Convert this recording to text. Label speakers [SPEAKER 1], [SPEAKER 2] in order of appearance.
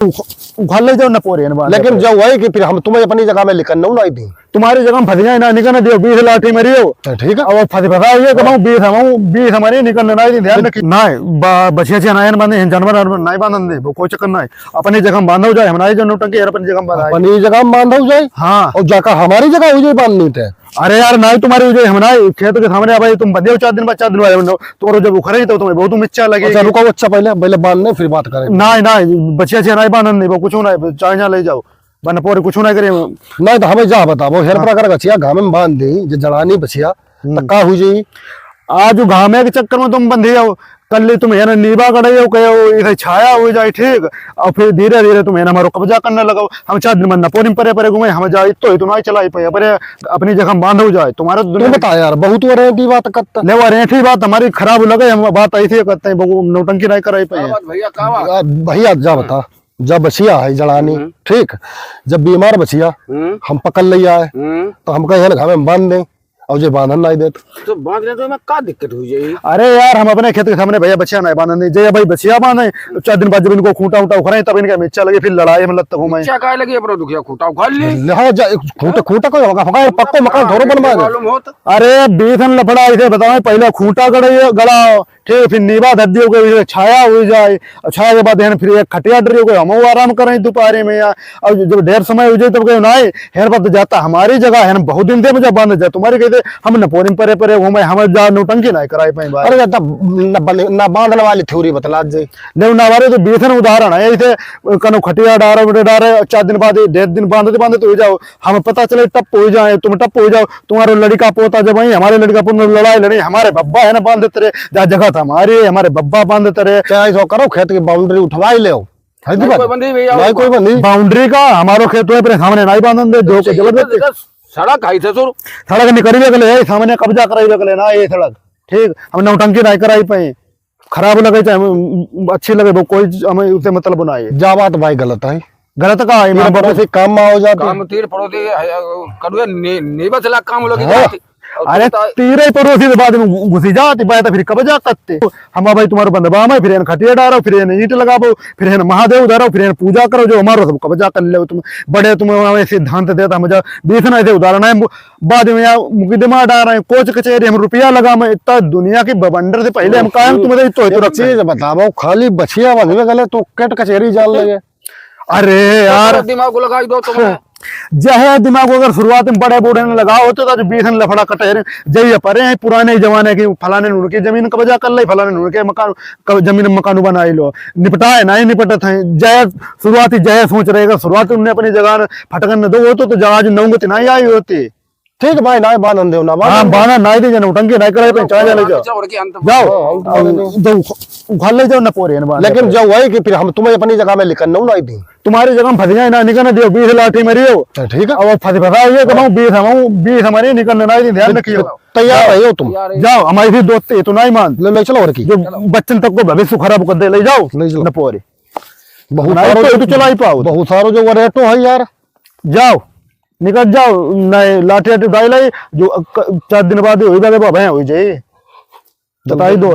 [SPEAKER 1] उखाड़ ले जाओ न पोरे
[SPEAKER 2] लेकिन जब वही कि फिर हम तुम्हें अपनी जगह में लिखन नहीं लाई दी
[SPEAKER 1] तुम्हारी जगह फंस जाए ना निकलने दियो 20 लाठी मरी हो
[SPEAKER 2] तो ठीक है।
[SPEAKER 1] और फंसा ये तो 20 हमारे निकलने ना दी ध्यान रखी ना बचिया छे ना बांधे जानवर नहीं बांधन दे वो कोई चक्कर ना अपनी जगह बांधो जाए हमारी जो नौटंकी अपनी जगह बांधा
[SPEAKER 2] अपनी जगह में बांधो जाए।
[SPEAKER 1] हाँ
[SPEAKER 2] और जाकर हमारी जगह हुई बांधनी थे।
[SPEAKER 1] अरे यार नहीं तुम्हारी वजह हम ना खेत के सामने भाई तुम बंदे हो 4 दिन बाद 4 दिन बाद तुम्हारा जब उखड़े तो तुम्हें बहुत इच्छा लगे।
[SPEAKER 2] अच्छा रुको अच्छा पहले बांधने फिर बात करें।
[SPEAKER 1] ना बचिया छे ना बांधन नहीं वो कुछ ना चाहे ले जाओ बन पोरे कुछ ना करे
[SPEAKER 2] नहीं तो हमें जा बताओ हेर प्रकार बचिया घाम में बांध दी जो जड़ानी बचिया तो का हुई जाई
[SPEAKER 1] आज घामे के चक्कर में तुम बंधे जाओ कल तुम है ना नीबा कड़े हो कहो इधर छाया हो जाए ठीक और फिर धीरे धीरे तुम है ना हमारो कब्जा करने लगाओ हम 4 दिन में नपोरी परे परे घूमे हम जाए तो नहीं चला पाए परे अपनी जगह बांध हो जाए तुम्हारा
[SPEAKER 2] तुम बता यार बहुत रेंटी बात करता
[SPEAKER 1] ले वो रेंटी बात हमारी खराब लगे हम बात ऐसी करते हैं नौटंकी नहीं कराई पाए
[SPEAKER 2] भैया जा बता जब बचिया है जड़ानी ठीक जब बीमार बचिया हम पकड़ लिया है तो हम कहे घामे में बांध दें और जो बांधन नहीं देते
[SPEAKER 3] तो बांध रहे तो मैं क्या दिक्कत हुई जाएगी।
[SPEAKER 1] अरे यार हम अपने खेत के सामने भैया बचिया नहीं बांधन नहीं जय भाई बचिया बांधे 4 दिन बाद जब इनको खूंटा उठा उखड़े तब इनका मिर्चा लगे फिर लड़ाई में लगता घूमे
[SPEAKER 3] क्या काय लगी अपना दुखिया खूंटा उखाड़ ली
[SPEAKER 2] खूंटा कोई होगा पक्को मकान थोड़ा बनवा
[SPEAKER 3] मालूम होता।
[SPEAKER 1] अरे बीथन लफड़ा ऐसे बताओ पहले खूंटा गड़ा ठीक फिर नीबा धद्दी हो गई छाया हो जाए छाया के बाद फिर एक खटिया डरी हो गई हम आराम करें दोपहर में या और जब ढेर समय हो जाए तब कहीं ना हेर बात जाता हमारी जगह है बहुत दिन से मुझे बंद जाए तुम्हारे कहते हम नपोरी परे परे घूमे हम जा नौटंकी नहीं कराई पाए।
[SPEAKER 2] अरे ना बांधने वाली थ्योरी बतला जाए
[SPEAKER 1] नहीं नवारे तो बीथन उदाहरण है ऐसे कनो खटिया डारे 4 दिन बाद 1.5 दिन बांधते हो जाओ हम पता चले टप हो जाए तुम टप हो जाओ तुम्हारे लड़का पोता जब वही हमारे लड़का पोता लड़ाई लड़ी हमारे बब्बा है ना बांध देते रहे जहाँ जगह था हमारी हमारे बब्बा बांध देते रहे
[SPEAKER 2] चाहे सो करो खेत की बाउंड्री उठवा ही ले कोई बंदी
[SPEAKER 1] बाउंड्री का हमारो खेत है सामने नहीं बांधन दे जो जबरदस्ती
[SPEAKER 3] सड़क आई थे
[SPEAKER 1] सड़क निकल गए सामने कब्जा कराई ना ये सड़क ठीक हम नौटंकी नहीं कराई पाए खराब लगे चाहे अच्छी लगे वो कोई हमें उसे मतलब बनाए
[SPEAKER 2] जा बात भाई गलत है
[SPEAKER 1] गलत का है
[SPEAKER 2] पड़ोसी काम में हो जाते
[SPEAKER 3] काम तीर पड़ोसी कड़ुए नहीं बचला काम लगे
[SPEAKER 1] अरे तीरे पड़ोसी के बाद में घुसी जाती पाए तो फिर कब्जा करते हम भाई तुम्हारे बंदबा में फिर खटिया डालो फिर ईंट लगाओ फिर महादेव उधारो फिर पूजा करो जो हमारा सब कब्जा कर ले तुम बड़े तुम सिद्धांत देता मुझे बीस ऐसे उदाहरण है बाद में मुकदमा डाल रहे हैं कोच कचहरी हम रुपया लगा मैं इतना दुनिया की बवंडर से पहले हम कायम तुम्हें तो
[SPEAKER 2] चीज बताओ खाली बचिया बंधवे गले तो केट कचहरी जाल लगे।
[SPEAKER 1] अरे यार
[SPEAKER 3] दिमाग को लगाई दो तुम
[SPEAKER 1] जहे दिमाग अगर शुरुआत में बड़े बूढ़े ने लगाओ होते तो बीस लफड़ा कटे जय परे हैं पुराने जमाने की फलाने उनकी जमीन कब्जा कर ली फलाने उनके मकान जमीन मकान बनाई लो निपटाए नहीं निपटत है जय शुरुआती जय सोच रहेगा शुरुआत उन्हें अपनी जगह फटकन दो होतो तो जहाज नौगति नहीं आई होती
[SPEAKER 2] ठीक भाई ना बांधन देव ना
[SPEAKER 1] बाना नहीं दे नौटंकी नहीं करे चाहे ले जाओ उखाड़ ले जाओ न पोरे
[SPEAKER 2] लेकिन जब वही कि फिर हम तुम्हें अपनी जगह में लिखन नहीं लाई दी
[SPEAKER 1] तुम्हारी जगह फंस जाए ना निकलने दियो 20 लाठी मरी हो
[SPEAKER 2] तो ठीक है।
[SPEAKER 1] और फंसा ये तो 20 हमारे निकलने नहीं दी ध्यान रखियो
[SPEAKER 2] तैयार है तुम
[SPEAKER 1] जाओ हमारी भी दोस्त तो नहीं मान
[SPEAKER 2] ले चलो और की
[SPEAKER 1] जो बच्चन तक को भविष्य खराब कर दे ले जाओ न पोरे
[SPEAKER 2] बहुत
[SPEAKER 1] चला ही पाओ
[SPEAKER 2] बहुत सारो जो रेटो है यार
[SPEAKER 1] जाओ निकल जाओ नहीं लाठी डाई लाई जो 4 दिन बाद हो जाए बताई दो